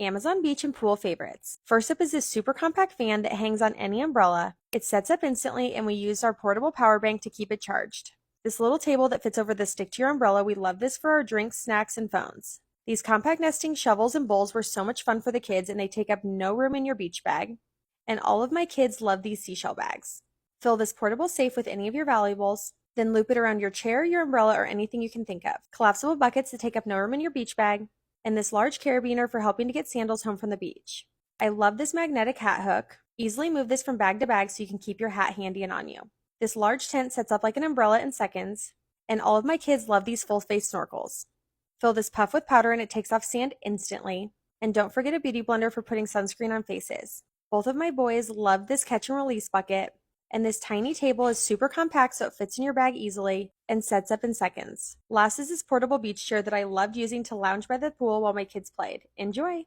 Amazon beach and pool favorites. First up is this super compact fan that hangs on any umbrella. It sets up instantly and we use our portable power bank to keep it charged. This little table that fits over the stick to your umbrella, we love this for our drinks, snacks, and phones. These compact nesting shovels and bowls were so much fun for the kids and they take up no room in your beach bag. And all of my kids love these seashell bags. Fill this portable safe with any of your valuables, then loop it around your chair, your umbrella, or anything you can think of. Collapsible buckets to take up no room in your beach bag, and this large carabiner for helping to get sandals home from the beach. I love this magnetic hat hook. Easily move this from bag to bag so you can keep your hat handy and on you. This large tent sets up like an umbrella in seconds, and all of my kids love these full-face snorkels. Fill this puff with powder and it takes off sand instantly. And don't forget a beauty blender for putting sunscreen on faces. Both of my boys love this catch and release bucket, and this tiny table is super compact so it fits in your bag easily and sets up in seconds. Last is this portable beach chair that I loved using to lounge by the pool while my kids played. Enjoy!